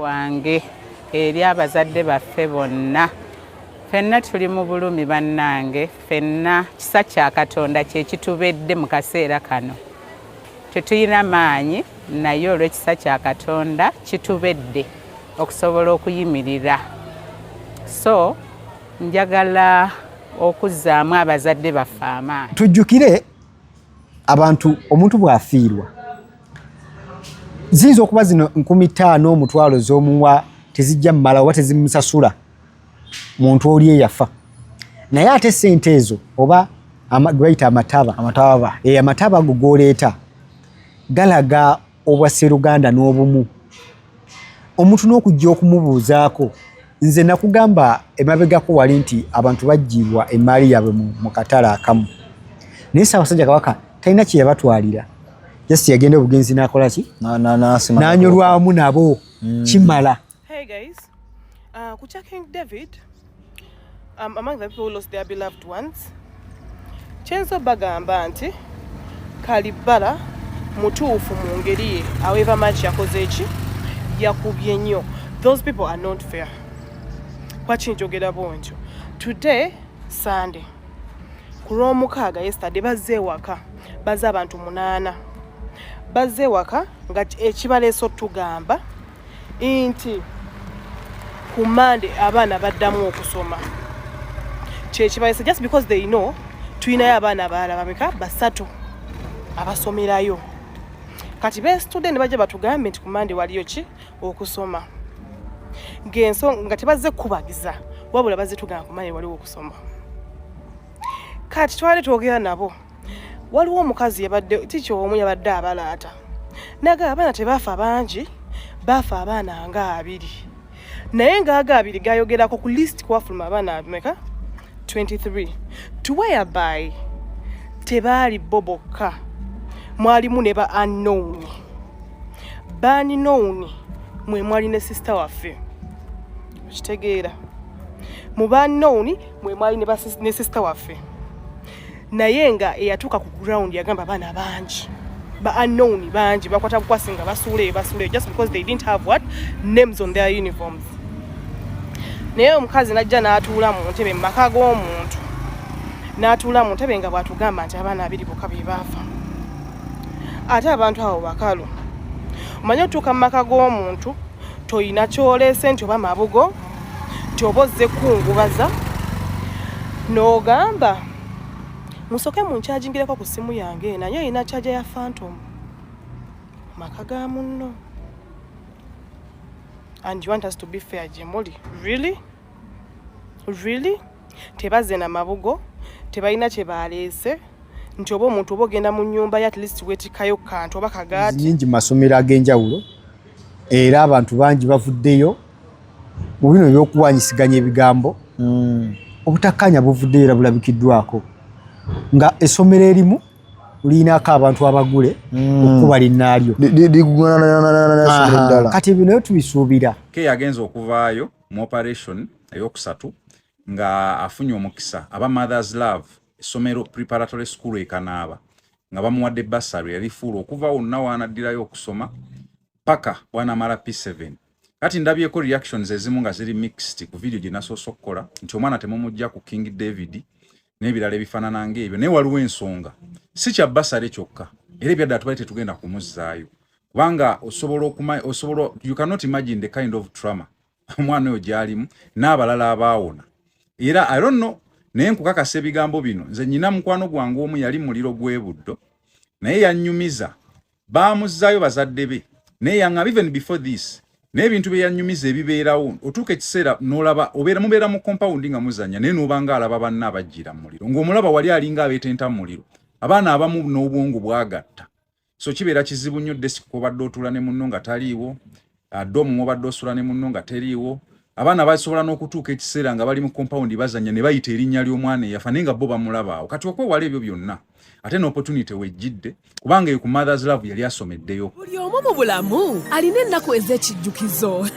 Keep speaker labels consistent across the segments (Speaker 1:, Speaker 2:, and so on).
Speaker 1: wange eri abazadde baffe bonna. Fenna tuli mu bulumi bannange, fenna kisa kya Katonda kye kitubedde mu kaseera kano. Tetulina maanyi naye olw'ekisa kya Katonda kitubedde okusobola okuyimirira. So njagala okuzzaamu abazadde baffe amaanyi.
Speaker 2: Tujjukire abantu omuntu bw'afiirwa. Ziyinza okuba zino 50,000 omutwalo z'omuwa tezijja mmala oba tezimusasula muntu oli eyafa. Naye ate ssente ezo oba bayita amataba ago g'oleeta galaga obwasseruganda n'obumu. Omuntu n'okujja okumubuuzaako, nze nakugamba emabegako wali nti abantu baggyibwa emaali yaabwe mu katale akamu. Naye Ssaabasajja Kabaka talina kye yabatwalira. Just yagenda obugenzi n'akola ki? N'anyolwamu nabo kimala.
Speaker 3: Hey guys, Kucha King David, among the people who lost their beloved ones, Chenzo bagamba nti Kalibala mutuufu mu ngeri ye however much yakoze eki yakubye nnyo. Those people are not fair. Kwachinjogera bonjo. Today Sunday ku Lwomukaaga yesterday bazze ewaka bazze abantu 8 bazze ewaka nga ekibaleeso tugamba nti ku Monday abaana baddamu okusoma. Kyekibaleese just because they know tulinayo abaana abalala bameka 3 abasomerayo. Kati be student bajja batugambe nti ku Monday waliyo ki okusoma. Nga tebazze kubagiza wabula bazze tugamba ku Monday waliwo okusoma. Kati twali twogera nabo. Waliwo omukazi yabadde ticho omu yabadde abalaata. Naga abaana tebafa bangi, bafa abaana nga 2. Naye nga 2 gayogerako ku list kwafuluma abaana abameka 23. To whereby tebaali boboka. Mwalimu ne ba unknown. Ba unknown mwe mwali ne sister waffe. Kitegeera. Mu ba unknown mwe mwali ne sister waffe. Naye nga eyatuuka ku ground yagamba bana bangi. Ba unknown bangi bakwata bukwasinga basuule just because they didn't have what names on their uniforms. Naye omukazi najja n'atuula mu ntebe maka g'omuntu. N'atuula mu ntebe nga bwatugamba nti abaana 2 bokka be baafa. Ate abantu abo bakalu. Omanyi otuuka mu maka g'omuntu toyina kyoleese nti oba mabugo nti oba ozze kungubaza n'ogamba musoke munkyajingireko ku simu yange naye erina kyaja ya Phantom maka ga munno. And you want us to be fair, Jemoli? Really? Tebazze na mabugo tebalina kye baleese nti oba omuntu oba ogenda mu nnyumba ya at least wetikayo kantu oba kagaati.
Speaker 2: Nyingi masomero ag'enjawulo era abantu bangi bavuddeyo mu bino by'okuwanyisiganya ebigambo. Obutakkaanya buvuddeyo era bulabikiddwako nga essomero erimu liinaako abantu abagule okuba linnaalyo. Kati ebyo nayo tubisuubira.
Speaker 4: Yagenza okuvaayo mu operation ey'okusatu nga afunye omukisa aba Mother's Love essomero preparatory school ekanaaba nga bamuwadde basari yalifuula okuva wonna waanaddirayo okusoma paka bw'anaamala P7. Kati ndabyeko reactions ezimu nga ziri mixed ku video gye nasoose okukola nti omwana temumujja ku King David n'ebirala ebifaanana ng'ebyo. Naye waliwo ensonga si kya basari kyokka era ebyadda tubaali tetugenda kumuzzaayo kubanga osobola you cannot imagine the kind of trauma omwana oyo gy'alimu n'abalala abaawona. Era I don't know naye nkukakasa ebigambo bino nze nnyina mukwano gwange omu yali muliro gw'ebuddo naye yannyumiza baamuzzaayo bazadde be naye yanga even before this n'ebintu bye yannyumiza ebibeerawo otuuka ekiseera n'olaba mubeera mu compound nga muzannya naye n'obanga alaba banna abajjira mu muliro ng'omulaba wali alinga abeetenta mu muliro abaana abamu n'obwongo bwagatta. So kibeera kizibu nnyo desiki obadde otula ne munno nga taliiwo adomu obadde osula ne munno nga teriiwo. Abaana basobola n'okutuuka ekiseera nga bali mu compound bazannya ne bayita erinnya ly'omwana eyafa naye nga bo bamulaba awo. Kati okwewala ebyo byonna ate n'opportunity wejjidde kubanga eyo ku Mother's Love yali asomeddeyo.
Speaker 5: Buli omu mu bulamu alina ennaku ez'ekijjukizo.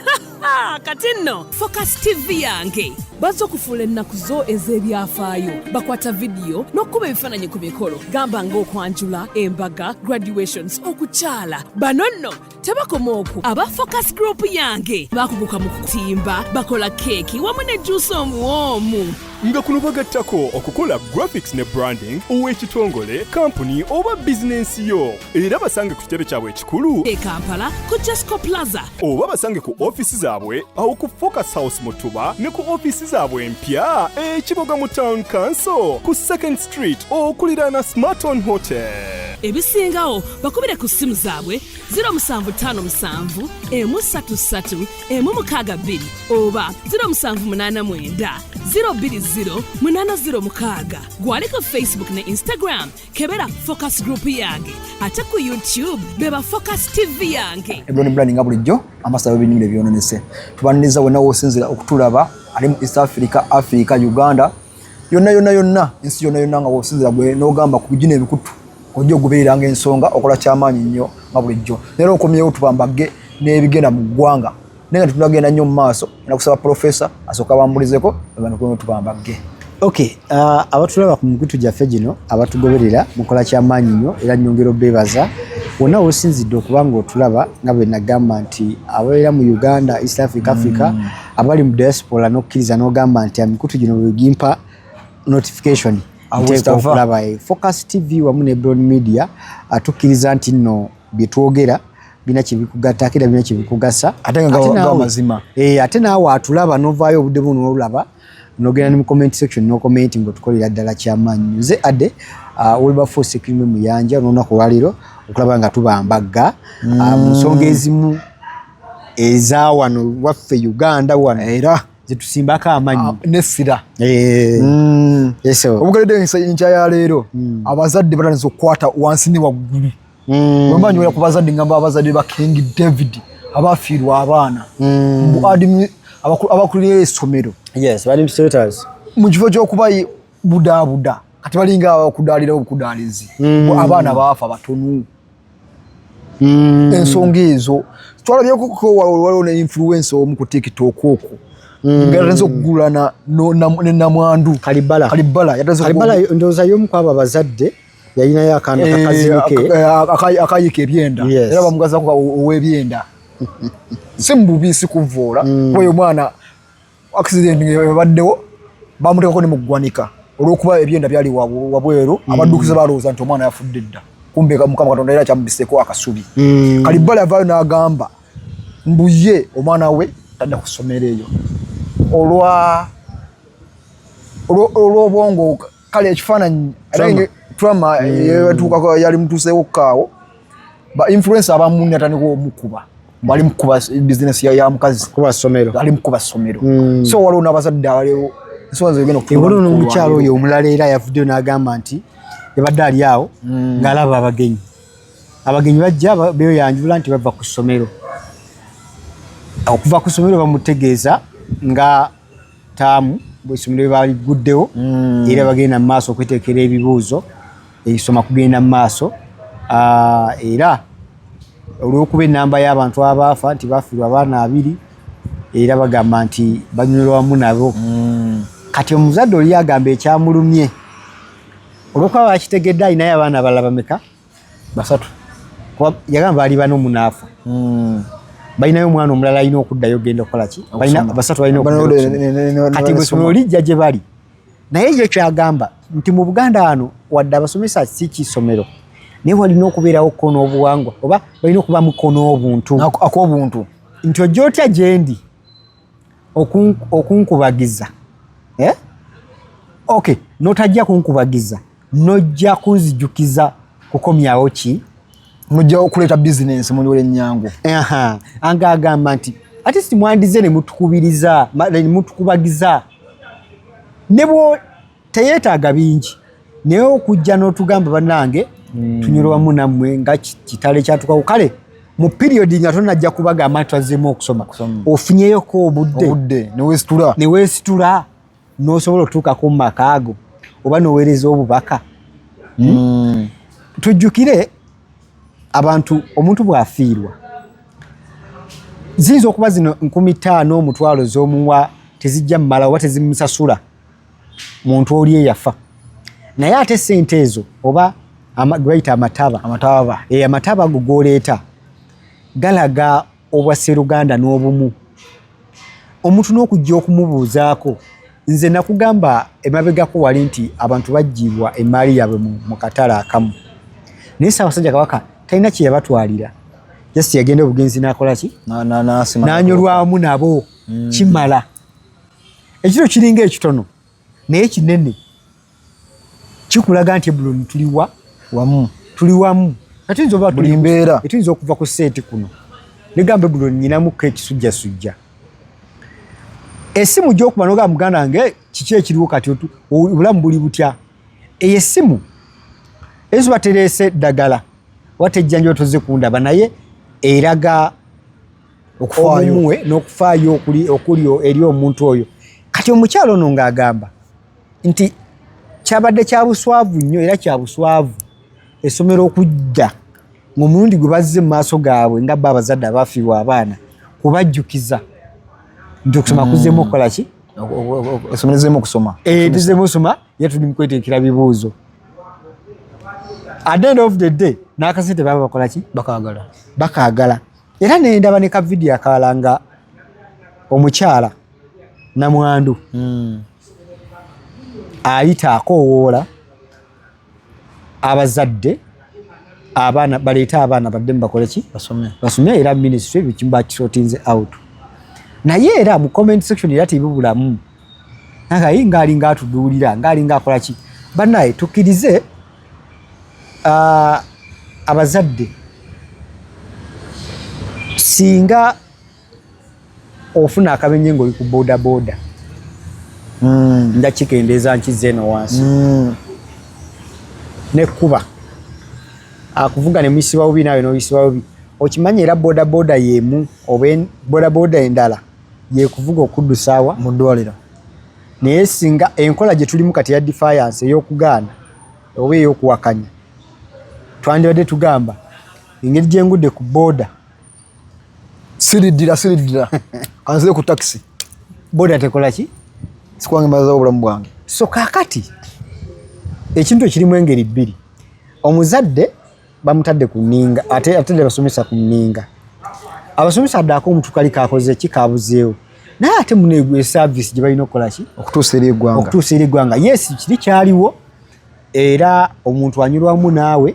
Speaker 5: kati nno Focus TV yange bazza okufuula ennaku zo ez'ebyafaayo bakwata vidiyo n'okkuba ebifaananyi ku mikolo gamba ng'okwanjula embaga graduations okukyala bano nno tebakoma okwo aba Focus Group yange bakuguka mu kutimba bakola keeki wamu ne juice omuwoomu
Speaker 6: nga kuno bagattako okukola graphics ne branding ow'ekitongole kampuni oba bizinensi yo era basange ku kitebe kyabwe ekikulu
Speaker 5: e Kampala ku Jesco Plaza
Speaker 6: oba basange ku ofisi zaabwe awo ku Focus House mu Tuba ne ku ofisi zaabwe empya ekiboga mu Town Council ku 2nd Street okuliraana Smarton Hotel.
Speaker 5: Ebisingawo bakubire ku ssimu zaabwe 0757 133 162 oba 0789 020 gwaliko Facebook ne Instagram kebera Focus Group yange ate ku YouTube beba Focus TV yange.
Speaker 2: Ebron branding bulijjo amasaba ebinimire byononese tubaniriza wena wosinzira okutulaba ali mu East Africa, Uganda yonna ensi yonna nga wosinzira gwe n'ogamba ku bijine ebikutu ojjo gubeeranga ensonga okola kyamaanyi nnyo nga bulijjo leero okomyewo tubambage n'ebigenda mu ggwanga nenga tunagenda nnyo mu maaso na kusaba professor asooka bambulizeko abantu tubambage. Okay, abatulaba ku mikutu gyaffe gino abatugoberera mukola kyamaanyi nnyo era nnyongero beebaza wonna wosinzidde okuba ng'otulaba nga bwe nagamba nti ababeera mu Uganda, East Africa, abali mu diaspora n'okkiriza n'ogamba nti emikutu gino bwe gimpa notification nteeka okulaba Focus TV wamu ne Broad Media atukkiriza nti nno bye twogera bina kibikugatta ate bina kibikugasa ate nga mazima ate naawe atulaba n'ovaayo obudde buno n'olaba n'ogenda ne mu comment section no commenting ng'otukolera ddala kyamaanyi. Nze Ade Wilberforce Kirime Muyanja n'olunaku olwaleero okulaba nga tubambaga mu nsonga ezimu eza wano waffe Uganda wano era zetusimbako amanyi n'essira obugaledde nkya ya leero abazadde batandise okukwata wansi ne waggulu bwemanyi ola ku bazadde ngamba abazadde ba King David abafiirwa abaana abakulira essomero mu kifo ky'okuba budaabuda kati balinga abakudaalira obukudaalizi abaana baafa batono ensonga ezo twalabyeko waliwo ne influence omu ku TikTok okwo ngatanze okugulana ne namwandu Kalibala ndowooza y'omu kwabo abazadde yalinayo akaana kakaziike akayika ebyenda era bamugazako ow'ebyenda si mububi si kuvoola kuba oyo mwana accident ebaddewo bamuteekako ne mu ggwanika olw'okuba ebyenda byali wabweru abaddukize balowooza nti omwana yafudde dda kumbe Mukama Katonda era kyamubiseko akasubi. Kalibala yavaayo n'agamba mbuye omwana we tadda ku ssomero eyo olw'obwongo kale ekifaananyi trauma yatuukako yali mutuuseewo kaawo ba influence abamu natandika omukuba bali mukuba business ya mukazi kuba ssomero ali mukuba ssomero so waliwo n'abazadde abaliwo nsonga egenda okuba n'omukyalo oyo omulala era yavuddeyo n'agamba nti yabadde ali awo ng'alaba abagenyi bajja beeyanjula nti bava ku ssomero okuva ku ssomero bamutegeeza nga taamu bw'essomero bwe baliguddewo era bagenda mu maaso okweteekera ebibuuzo eisoma kugenda mu maaso era olw'okuba ennamba y'abantu abaafa nti bafiirwa abaana 2 era bagamba nti banyumirwa wamu nabo kati omuzadde oli agamba ekyamulumye olw'okuba bakitegedde alinayo abaana abalala bameka 3 yagamba ali 4 omunaafa balinayo omwana omulala alina okuddayo ogenda okukola ki 3 balina okuddayo kati bw'essomero lijja gye bali naye ye kyagamba nti mu Buganda wano wadde abasomesa si kisomero naye walina okubeerawo ko n'obuwangwa oba balina okuba muko n'obuntu ak'obuntu nti ojja otya gye ndi okunkubagiza okay n'otajja kunkubagiza n'ojja kunzijukiza kukomyawo ki nojja okuleeta bizinensi muliwole ennyangu anga agamba nti ate si mwandize ne mutukubiriza ne mutukubagiza ne bwo teyeetaaga bingi naye okujja n'otugamba bannange tunyole wamu nammwe nga kitale kyatukawo kale mu periodi nga tonajja kubagamba nti twazeemu okusoma ofunyeyoko obudde neweesitula n'osobola otuukako mu maka ago oba n'oweereza obubaka tujjukire abantu omuntu bw'afiirwa ziyinza okuba zino 5,000 omutwalo z'omuwa tezijja mmala oba tezimusasula muntu oli eyafa naye ate sente ezo oba bayita amataba amataba ago gooleeta galaga obwasseruganda n'obumu omuntu n'okujja okumubuuzaako nze nakugamba emabegako wali nti abantu baggyibwa emaali yaabwe mu katale akamu naye Ssaabasajja Kabaka talina kye yabatwalira just yagenda obugenzi n'akola ki n'anyolwamu nabo kimala ekiro kiringa ekitono naye kinene kikulaga nti Ebuloni tuli wamu tuyinza oba buli mbeera tuyinza okuva ku seeti kuno negamba Ebuloni nyinamukko ekisujjasujja esimu gy'okuba n'ogamba muganda wange kiki ekiriwo kati obulamu buli butya eyo essimu ezo batereese eddagala watejjanjaba toze kundaba naye eraga okufaayo n'okufaayo okuli eri omuntu oyo kati omukyalo ono ng'agamba nti kyabadde kya buswavu nnyo era kya buswavu essomero okujja ng'omulundi gwe bazze mu maaso gaabwe nga bba abazadde abafiirwa abaana kubajjukiza nti okusoma kuzzeemu okukola ki
Speaker 7: esomerezemu okusoma
Speaker 2: tuzzeemu okusoma ye tuli mu kweteekera bibuuzo at the end of the day n'akasente baba bakola ki bakaagala era nendaba ne kavidiyo akalala nga omukyala namwandu ayita akoowoola abazadde abaana baleeta abaana baddemu bakole ki basome era ministry ekimu bakisootinze out naye era mu comment section era tebibulamu nagayi ngaalinga atuduulira ngaalinga akola ki bannaye tukkirize abazadde singa ofuna akabenye ng'oli ku boodabooda nja kikendeeza nkize eno wansi nekkuba akuvuga ne muyisibwa bubi nawe n'oyisibwa bubi okimanyi era boodabooda yeemu oba boodabooda endala yekuvuga okuddusaawa
Speaker 7: mu ddwaliro
Speaker 2: naye singa enkola gye tulimu kati ya defiance ey'okugaana oba ey'okuwakanya twandibadde tugamba engeri gyengudde ku booda
Speaker 7: siriddira kanzire ku taxi
Speaker 2: booda tekola ki
Speaker 7: sikwange mbaza obulamu bwange
Speaker 2: so kaakati ekintu ekirimu engeri bbiri omuzadde bamutadde ku nninga ate basomesa ku nninga abasomesa addaako omuntu kali kakoze ki kabuzeewo naye ate muneegwe service gye balina okukola ki
Speaker 7: okutuusa eri eggwanga
Speaker 2: yes kiri kyaliwo era omuntu anyulwamu naawe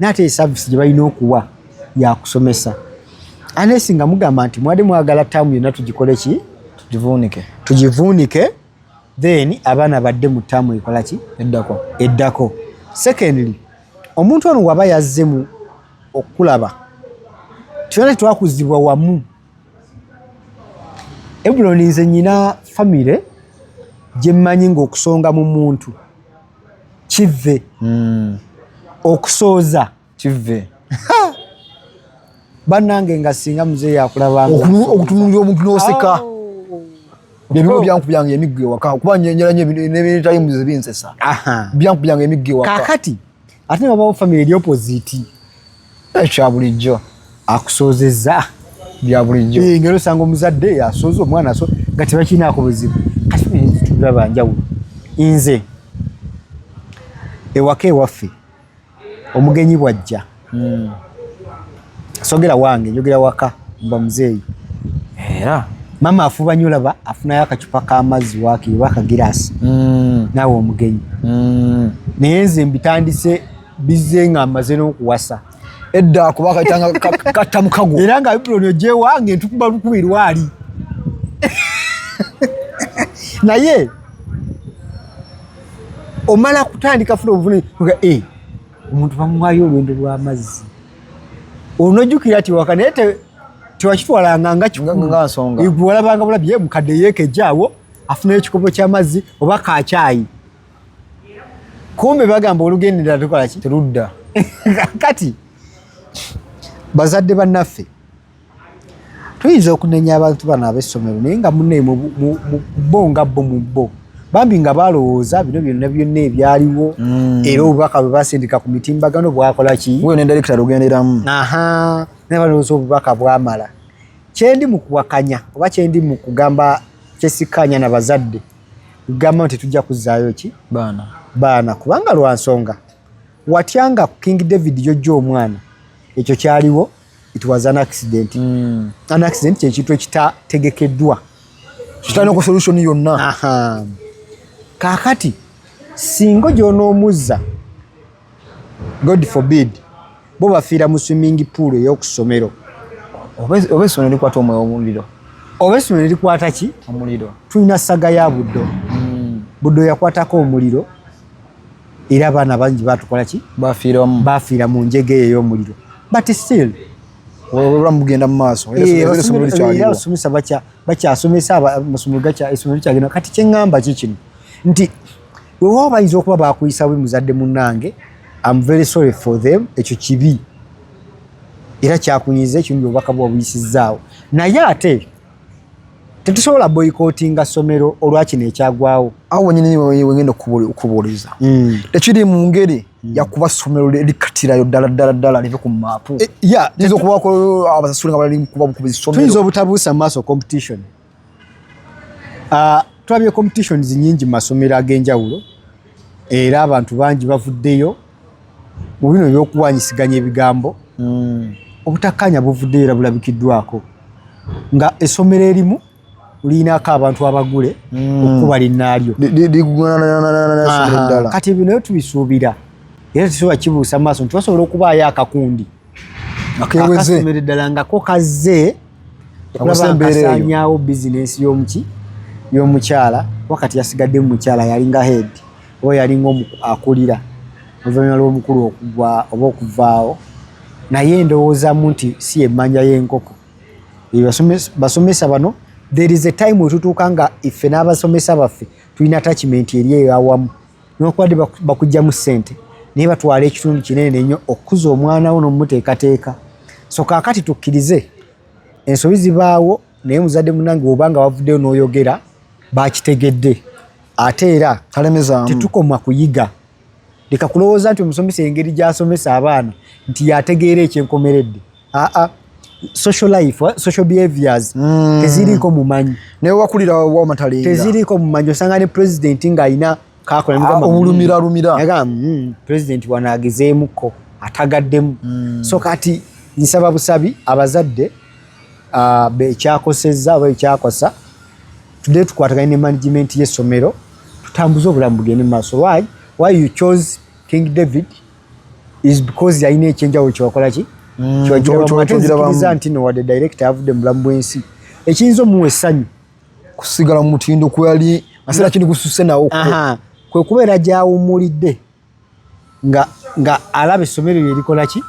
Speaker 2: n'ate service gye balina okuwa yakusomesa anesinga mugamba nti mwadde mwagala ttaamu yonna tugikole ki tugivuunike then abaana badde mu ttaamu ekola ki eddako secondly omuntu ono waba yazzemu okulaba tuyona twakuzibwa wamu Ebuloni nze nnyina famire gye mmanyi ng'okusonga mu muntu kive okusooza
Speaker 7: kive
Speaker 2: bannange nga singa muzeeyi akulabanga
Speaker 7: okutunuulira omuntu n'oseka byebimu byankubyange emiggo ewaka kuba nyenjera nyo nebitayimuze binsesa byankubyange emiggo ewaka
Speaker 2: kaakati ate ne babawo famire eri opposite
Speaker 7: ekya bulijjo
Speaker 2: akusoozezza
Speaker 7: bya bulijjo
Speaker 2: ngero osanga omuzadde asooza omwana nga tebakinaako buzibu kati tulaba njawulo nze ewaka ewaffe omugenyi bwajja sogera wange njogera waka mba muzeeyi
Speaker 7: era
Speaker 2: mama afuba nnyo olaba afunayo akacupa k'amazzi waakiriba akagiraasi naawe omugenyi naye nze mbitandise bizze nga mmaze n'okuwasa
Speaker 7: edda kuba kaitanga katta mukago
Speaker 2: era nga Ebuloni ogyewange entukuba lukubirwa ali naye omala kutandika funa obuvune omuntu bamuwaayo olwendo lw'amazzi onojjukira ti waka naye tewakitwalanga nga
Speaker 7: nsonga
Speaker 2: walabanga bulabye mukadde yeekejjaawo afunayo ekikopo ky'amazzi oba kacaayi kumbe bagamba olugendera tukola ki
Speaker 7: terudda
Speaker 2: kati bazadde bannaffe tuyinza okunenya abantu bano ab'essomero naye nga munne bo nga bo mu bo bambi nga balowooza bino byonna ebyaliwo era obubaka bwe basindika ku mitimbagano bwakola ki
Speaker 7: we ne director lugenderamu
Speaker 2: ne balowooza obubaka bwamala kyendi mu kuwakanya oba kyendi mu kugamba kyesikanya na bazadde kugamba nti tujja kuzaayo ki baana kubanga lwa nsonga watyanga King David jojjo omwana ekyo kyaliwo it was an accident an accident kyekintu ekitategekeddwa
Speaker 7: kitana ku solution yonna
Speaker 2: kakati singo gy'onoomuzza God forbid bo bafiira mu swimming pool ey'okusomero
Speaker 7: oba essomero likwata omwoyo omuliro
Speaker 2: oba essomero likwata ki
Speaker 7: omuliro
Speaker 2: tulina saga ya buddo buddo yakwatako omuliro era abaana bangi batukola ki bafiira mu njege eyo y'omuliro but still
Speaker 7: obulamu bugenda mu maaso
Speaker 2: era abasomesa bakyasomesa amasomero essomero likyagenda kati kyeŋŋamba ki kino nti wewa bayinza okuba bakuyisa bwe muzadde munnange I'm very sorry for them ekyo kibi era kyakunyiza ekindi obubaka bwabuyisizaawo naye ate tetusobola boycottinga ssomero olwakino ekyagwawo
Speaker 7: awo nyini wengenda okubuuliza tekiri mu ngeri yakuba ssomero likatirayo ddala live ku maapu liza okubako abasasuli nga bali kuba bukuba essomero
Speaker 2: tuyinza obutabuusa maaso competition tulabye competitions nyingi mu masomero ag'enjawulo era abantu bangi bavuddeyo mu bino ebyokuwanyisiganya ebigambo obutakkanya buvuddeyo era bulabikiddwako nga essomero erimu liinako abantu abagule okuba linnaalyo kati ebyo nayo tubisuubira era tusobola kibuusa maaso nti basobola okubaayo akakundi akasomero eddala ngako kazze okulaba nkasaanyaawo bizinensi y'omukyala wakati yasigadde mu mukyala yalinga head oba yalinga akulira oluvannyuma lw'omukulu oba okuvaawo naye ndowoozamu nti si emmanja y'enkoko basomesa bano there is a time wetutuuka nga iffe n'abasomesa baffe tulina attachment eri eyo awamu nokubadde bakugjamu ssente naye batwala ekitundu kinene nnyo okukuza omwana wo n'omumuteekateeka so kaakati tukkirize ensobi zibaawo naye muzadde munnange obanga wavuddeyo n'oyogera bakitegedde ate era tetukoma kuyiga leka kulowooza nti omusomesa engeri gy'asomesa abaana nti yategeera ekyenkomeredde social life social behaviors teziriiko mumanyi
Speaker 7: naye wakulira wamatalinga
Speaker 2: teziriiko mumanyi osanga ne president ng'alina kakola
Speaker 7: olumira
Speaker 2: president wanaagezeemuko atagaddemu so kati nsaba busabi abazadde bekyakosezza oba ekyakosa tudde tukwataganye ne management y'essomero tutambuze obulamu bugende mu maaso why you chose King David is because yalina ekyenjawulo kyewakola ki kyogira nti no wadde director avudde mu bulamu bw'ensi ekiyinza omuwa essanyu
Speaker 7: kusigala mu mutindo kweyali aseera kindi kususe nawo
Speaker 2: kwe kubeera gyawummulidde nga alaba essomero lye likola ki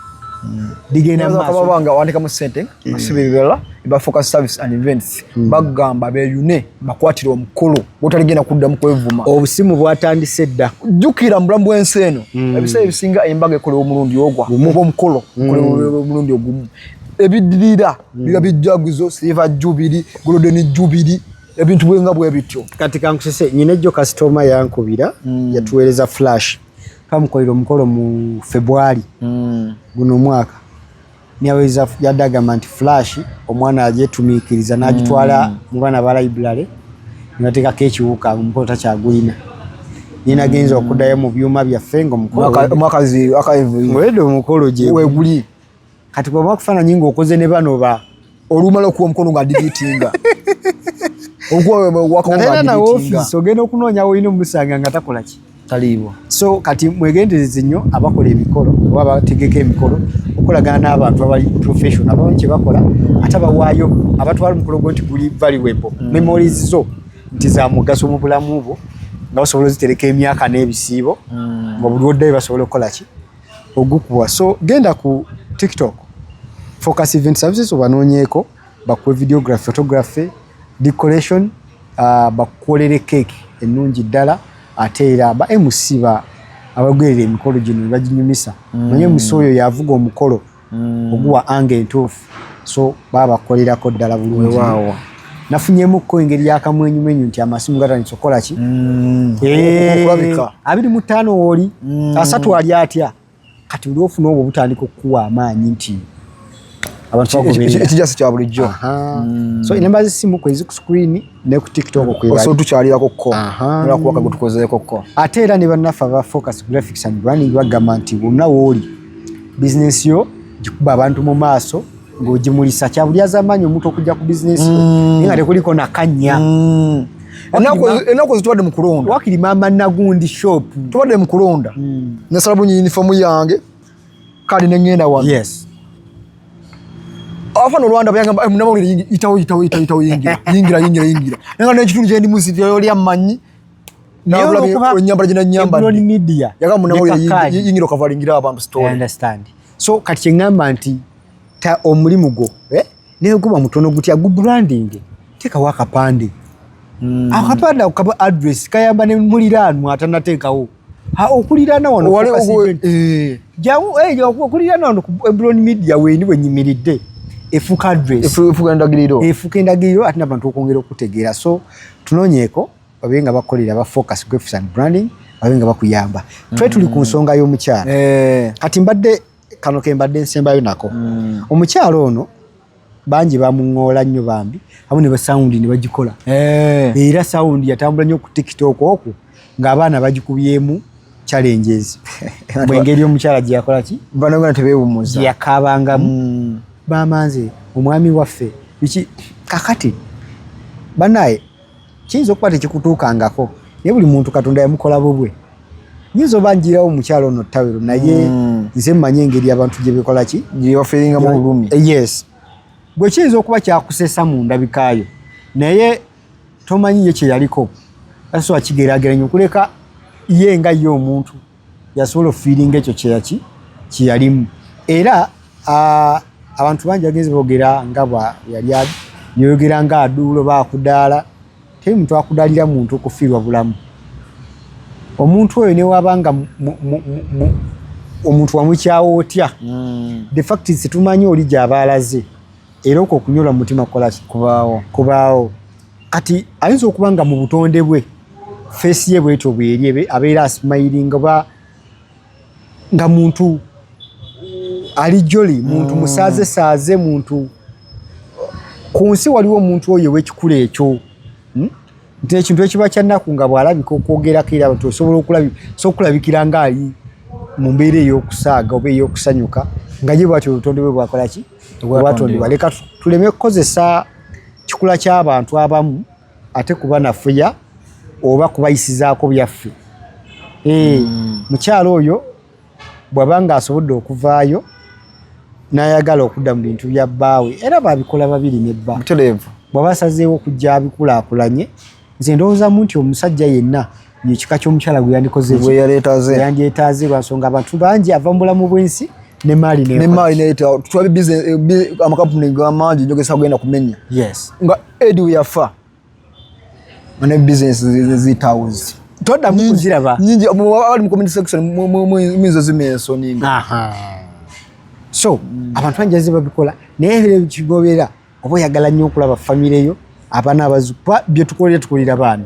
Speaker 2: ligenda
Speaker 7: maaso nga wandikamu ssente asibirira eba focus service and events bagamba beeyune bakwatira omukolo botaligenda kuddamu kwevuma
Speaker 2: obusimu bwatandise dda
Speaker 7: jjukira mu bulamu bw'ensi eno ebiseera ebisinga embaga ekolewa omulundi ogwa oba omukolo ekolewa omulundi ogumu ebiddirira biba bijjaguzo silver jubilee golden jubilee ebintu bwenga bwe bityo
Speaker 2: kati kankusese nyina ejjo kasitoma yankubira yatuweereza flash kamukolera omukolo mu February guno mwaka niaweza yadagamba nti flash omwana ajetumiikiriza n'agitwala mu baana ba library nateekako ekiwuka omukolo takyagulina nina agenza okuddayo mu byuma byaffe
Speaker 7: ngaomwakazi
Speaker 2: akaweedde omukolo gye
Speaker 7: weguli
Speaker 2: kati bw'oba okufaananyi ng'okoze ne bano
Speaker 7: olumala okuwa omukono nga digitinga
Speaker 2: era nawe ofiisi ogenda okunoonya olina omusanga nga takola ki
Speaker 7: taliibwa
Speaker 2: so kati mwegendereze nnyo abakola emikolo oba abategeka emikolo okolagana n'abantu abali professional abamanyi kye bakola ate abawaayo abatwala omukolo gwo nti guli valuable memories zo nti za mugaso mu bulamu bwo nga basobola ozitereka emyaka n'ebisiibo nga buli oddayo basobola okukola ki ogukuwa so genda ku TikTok Focus Event Services obanoonyeeko bakuwe videography photography decoration bakukolere cake ennungi ddala ate era ba MC abagwerera emikolo gino baginyumisa manye musi oyo yavuga omukolo oguwa ange entuufu so babakolerako ddala bulungi nafunyemukko engeri yakamwenyumenyu nti amasimu gatandise okukola ki
Speaker 7: okulabika
Speaker 2: 25 oli asatu ali atya kati buli ofuna obwo butandika okukuwa amaanyi nti abantu bagoberera
Speaker 7: ekijasi kya bulijjo.
Speaker 2: So enamba z'essimu kwezi ku screen ne ku TikTok kwebali
Speaker 7: so tukyalirako ko era kuwaka gutukozeeko ko
Speaker 2: ate era ne bannaffe aba Focus Graphics and Branding bagamba nti wonna wooli business yo gikuba abantu mu maaso ng'ogimulisa kya buli azamaanyi omuntu okujja ku business yo naye nga tekuliko nakanya
Speaker 7: ennaku zitubadde mu kulonda
Speaker 2: wakiri maama Nagundi shop
Speaker 7: tubadde mu kulonda nesala bunyi uniform yange kale ne ngenda wano
Speaker 2: yes
Speaker 7: afano Rwanda bayagamba munamawulire itawo yingira nga n'ekitundu kyendi musiti yoli amanyi nyambala gina nyambala
Speaker 2: media
Speaker 7: yaga munamawulire yingira okavalingira abantu story.
Speaker 2: I understand. So kati kyengamba nti ta omulimu gwo naye guba mutono gutya gu branding teka wakapande akapande akaba address kayamba ne muliraanwa atanateekawo okuliraana wano okuliraana wano ku Ebron Media weni wenyimiridde efuka address efuka endagiriro ate n'abantu okwongera okutegeera so tunoonyeeko babe nga bakolera ba Focus Graphics and Branding babe nga bakuyamba twe tuli ku nsonga y'omukyala kati mbadde kano kembadde nsembayo nako omukyala ono bangi bamuŋoola nnyo bambi amu ne basawundi ne bagikola era sawundi yatambula nnyo ku TikTok okwo ng'abaana bagikubyemu challenges mwengeri omukyala gye yakola ki
Speaker 7: banagana tebeewumuza
Speaker 2: yakabangamu bamanze omwami waffe biki kakati banaye kiyinza okuba tekikutuukangako naye buli muntu Katonda yamukola bubwe nyinza obanjirawo omukyala ono ttawero naye nze mmanyi engeri abantu gye bekola ki
Speaker 7: gye bafeeringa mu bulumi
Speaker 2: yes bwe kiyinza okuba kyakusesa mu ndabikaayo naye tomanyi ye kye yaliko aso akigeraageranya okuleka ye nga ye omuntu yasobola ofiiringa ekyo kyeyalimu era abantu bangi bagenze boogera nga bwa yali yoyogera nga aduulo baakudaala teri muntu akudaalira muntu okufiirwa bulamu omuntu oyo newabanga omuntu wamukyawo otya the fact is tumanyi oli gy'aba alaze era okwo okunyola mu mutima kolaki kubaawo kati ayinza okuba nga mu butonde bwe feesi ye bwetyo bweri abeera asimayiringa nga muntu ali joli muntu musaaze muntu ku nsi waliwo omuntu oyo w'ekikula ekyo nti ekintu ekiba kyannaku nga bw'alabika okwogerako era abantu osobola okulabikira nga ali mu mbeera ey'okusaaga oba ey'okusanyuka nga ye bwatyo obutonde bwe bwakola ki bwatondebwa leka tuleme kukozesa kikula ky'abantu abamu ate kuba nafuya oba kubayisizaako byaffe mukyalo oyo bw'aba nga asobodde okuvaayo n'ayagala okudda mu bintu bya bbaawe era babikola babiri nebba bw'aba asazeewo okujja abikulaakulanye nze ndowoozamu nti omusajja yenna yekika ky'omukyala gwe yandyetaaze lwa nsonga abantu bangi ava mu bulamu bw'ensi ne maali amakampuni gamangi njogesa kugenda kumenya nga edi we yafa ne bizinesi zitawuzi toddamu kuziraba
Speaker 7: nyingi ali mu community section mwizo zimensoninga
Speaker 2: so abantu bangi azze babikola naye kigobera oba oyagala nnyo okulaba famire yo abaana abazupa bye tukolera baana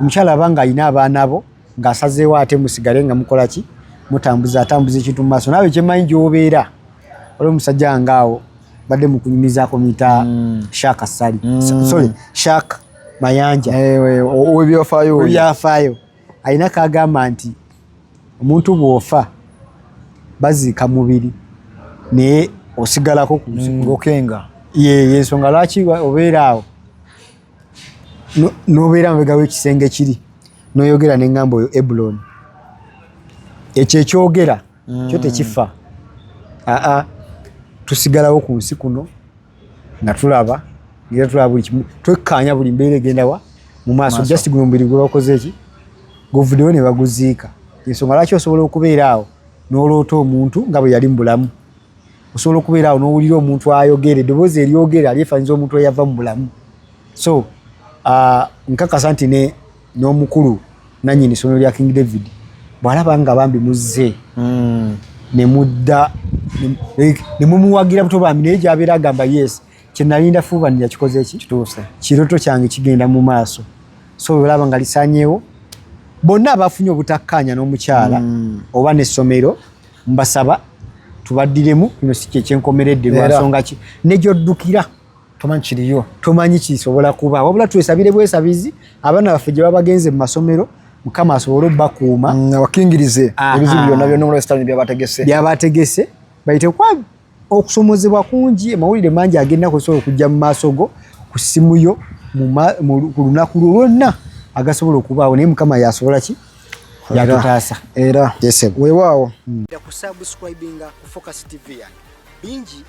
Speaker 2: omukyala abanga alina abaana bo ng'asazeewo ate musigale nga mukola ki atambuza ekintu mu maaso naawe kyemanyi gy'obeera olwo omusajja ngaawo badde mu kunyumizaako muyita Shaka Sali Shaka Mayanja owebyafaayo alina kagamba nti omuntu bw'ofa baziika mubiri naye osigalako ku nsi
Speaker 7: ng'okenga
Speaker 2: yensonga lwaki obeera awo n'obeera mabega w'ekisenge kiri n'oyogera n'eŋŋamba oyo Ebron ekyo ekyogera kyo tekifa tusigalawo ku nsi kuno nga tulaba era tulaba buli kimu twekkaanya buli mbeera egendawa mu maaso just guno mubiri gwe bakoze eki guvuddewo ne baguziika ensonga lwaki osobola okubeera awo n'oloota omuntu nga bwe yali mu bulamu osobola okubeera awo n'owulira omuntu ayogera eddoboozi eryogera alyefaanyiza omuntu eyava mu bulamu so nkakasa nti n'omukulu nannyini essomero lya King David bw'alaba nga bambi muzze ne mudda ne mumuwagira buto bambi naye gy'abeera agamba yes kye nalinda fuubanira kikoze eki kituuse kiroto kyange kigenda mu maaso so olaba nga lisaanyeewo bonna abafunye obutakkaanya n'omukyala oba n'essomero mbasaba tubaddiremu kino si kyenkomeredde lwansonga ki nejoddukira tomanyi kisobola kuba wabula twesabire bwesabizi abaana baffe gye babagenze mu masomero Mukama asobole obbakuuma
Speaker 7: abakingirize ebizibu byonna byonna
Speaker 2: byabategese bayite kwa okusomozebwa kungi amawulire mangi agenda kusobola okujja mu maaso go ku ssimu yo ku lunaku lwonna agasobola okubaawo naye Mukama yasobola ki yatutaasa
Speaker 7: era weewaawo
Speaker 2: kusubscribinga ku Focus TV yange bingi